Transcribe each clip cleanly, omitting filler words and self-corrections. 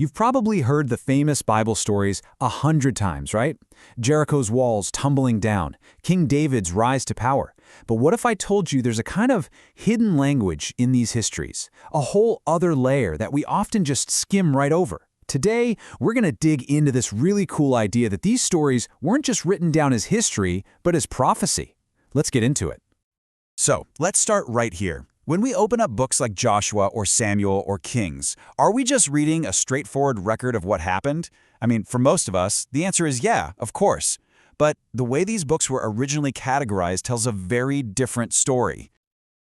You've probably heard the famous Bible stories 100 times, right? Jericho's walls tumbling down, King David's rise to power. But what if I told you there's a kind of hidden language in these histories, a whole other layer that we often just skim right over? Today, we're going to dig into this really cool idea that these stories weren't just written down as history, but as prophecy. Let's get into it. So, let's start right here. When we open up books like Joshua or Samuel or Kings, are we just reading a straightforward record of what happened? I mean, for most of us, the answer is yeah, of course. But the way these books were originally categorized tells a very different story.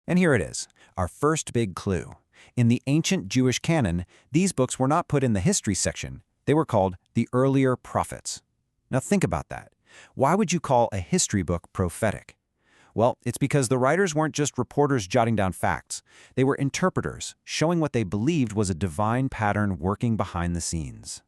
And here it is, our first big clue. In the ancient Jewish canon, these books were not put in the history section. They were called the earlier prophets. Now think about that. Why would you call a history book prophetic? Well, it's because the writers weren't just reporters jotting down facts. They were interpreters, showing what they believed was a divine pattern working behind the scenes.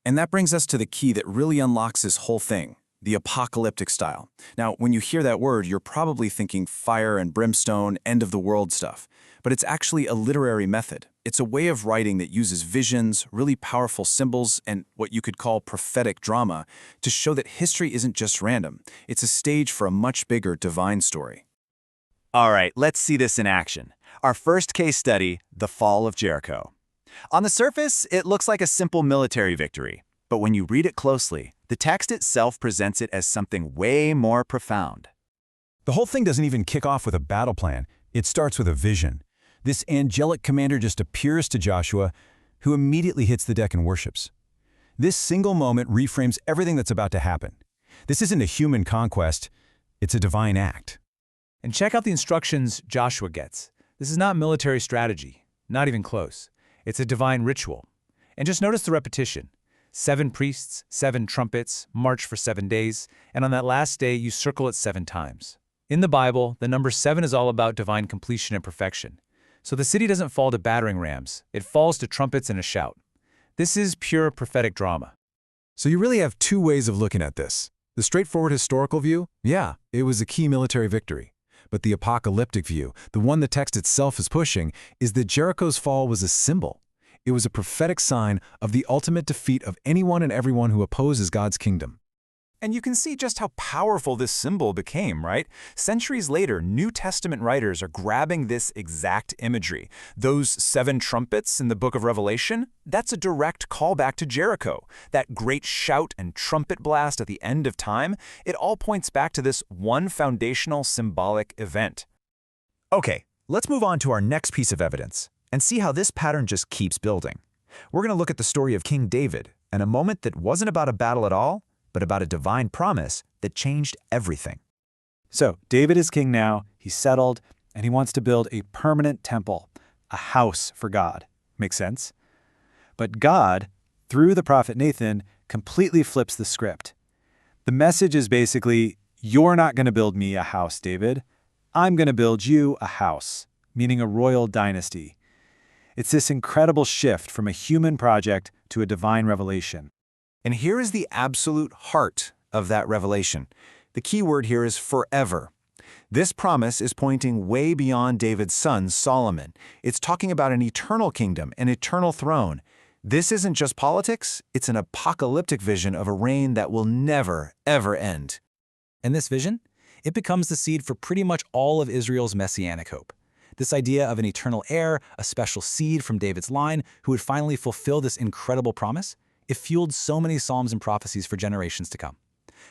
And that brings us to the key that really unlocks this whole thing, the apocalyptic style. Now, when you hear that word, you're probably thinking fire and brimstone, end-of-the-world stuff. But it's actually a literary method. It's a way of writing that uses visions, really powerful symbols, and what you could call prophetic drama to show that history isn't just random. It's a stage for a much bigger divine story. All right, let's see this in action. Our first case study, the fall of Jericho. On the surface, it looks like a simple military victory. But when you read it closely, the text itself presents it as something way more profound. The whole thing doesn't even kick off with a battle plan. It starts with a vision. This angelic commander just appears to Joshua, who immediately hits the deck and worships. This single moment reframes everything that's about to happen. This isn't a human conquest, it's a divine act. And check out the instructions Joshua gets. This is not military strategy, not even close. It's a divine ritual. And just notice the repetition. 7 priests, 7 trumpets, march for 7 days, and on that last day you circle it 7 times. In the Bible, the number 7 is all about divine completion and perfection. So the city doesn't fall to battering rams, it falls to trumpets and a shout. This is pure prophetic drama. So you really have 2 ways of looking at this. The straightforward historical view, yeah, it was a key military victory. But the apocalyptic view, the one the text itself is pushing, is that Jericho's fall was a symbol. It was a prophetic sign of the ultimate defeat of anyone and everyone who opposes God's kingdom. And you can see just how powerful this symbol became, right? Centuries later, New Testament writers are grabbing this exact imagery. Those 7 trumpets in the book of Revelation, that's a direct callback to Jericho. That great shout and trumpet blast at the end of time, it all points back to this one foundational symbolic event. Okay, let's move on to our next piece of evidence and see how this pattern just keeps building. We're going to look at the story of King David and a moment that wasn't about a battle at all, but about a divine promise that changed everything. So, David is king now, he's settled, and he wants to build a permanent temple, a house for God. Makes sense? But God, through the prophet Nathan, completely flips the script. The message is basically, you're not going to build me a house, David. I'm going to build you a house, meaning a royal dynasty. It's this incredible shift from a human project to a divine revelation. And here is the absolute heart of that revelation. The key word here is forever. This promise is pointing way beyond David's son, Solomon. It's talking about an eternal kingdom, an eternal throne. This isn't just politics, it's an apocalyptic vision of a reign that will never, ever end. And this vision? It becomes the seed for pretty much all of Israel's messianic hope. This idea of an eternal heir, a special seed from David's line, who would finally fulfill this incredible promise, it fueled so many psalms and prophecies for generations to come.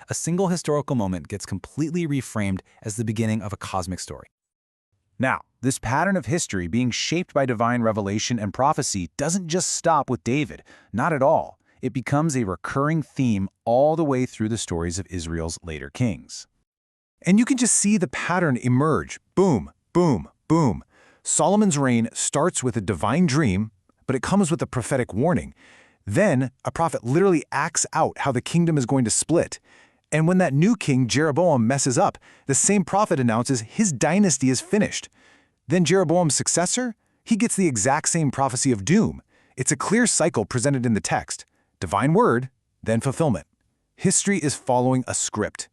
A single historical moment gets completely reframed as the beginning of a cosmic story. Now, this pattern of history being shaped by divine revelation and prophecy doesn't just stop with David, not at all. It becomes a recurring theme all the way through the stories of Israel's later kings. And you can just see the pattern emerge. Boom, boom, boom. Solomon's reign starts with a divine dream, but it comes with a prophetic warning. Then, a prophet literally acts out how the kingdom is going to split. And when that new king, Jeroboam, messes up, the same prophet announces his dynasty is finished. Then Jeroboam's successor, he gets the exact same prophecy of doom. It's a clear cycle presented in the text. Divine word, then fulfillment. History is following a script.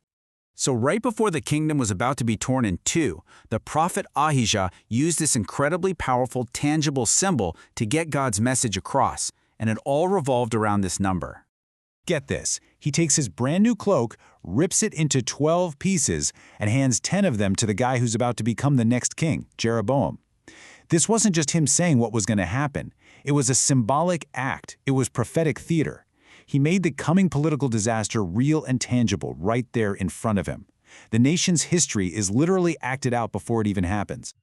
So right before the kingdom was about to be torn in 2, the prophet Ahijah used this incredibly powerful, tangible symbol to get God's message across. and it all revolved around this number. Get this, he takes his brand new cloak, rips it into 12 pieces, and hands 10 of them to the guy who's about to become the next king, Jeroboam. This wasn't just him saying what was going to happen. It was a symbolic act. It was prophetic theater. He made the coming political disaster real and tangible right there in front of him. The nation's history is literally acted out before it even happens.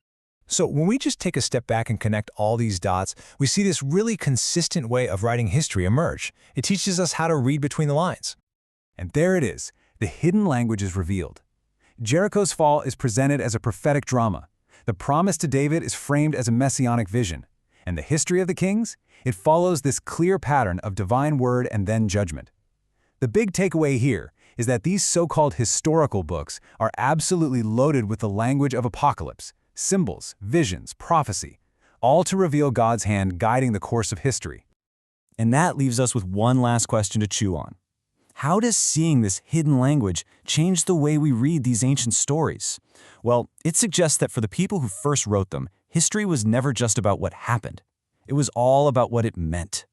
So when we just take a step back and connect all these dots, we see this really consistent way of writing history emerge. It teaches us how to read between the lines. And there it is. The hidden language is revealed. Jericho's fall is presented as a prophetic drama. The promise to David is framed as a messianic vision. And the history of the kings? It follows this clear pattern of divine word and then judgment. The big takeaway here is that these so-called historical books are absolutely loaded with the language of apocalypse, symbols, visions, prophecy, all to reveal God's hand guiding the course of history. And that leaves us with one last question to chew on. How does seeing this hidden language change the way we read these ancient stories? Well, it suggests that for the people who first wrote them, history was never just about what happened. It was all about what it meant.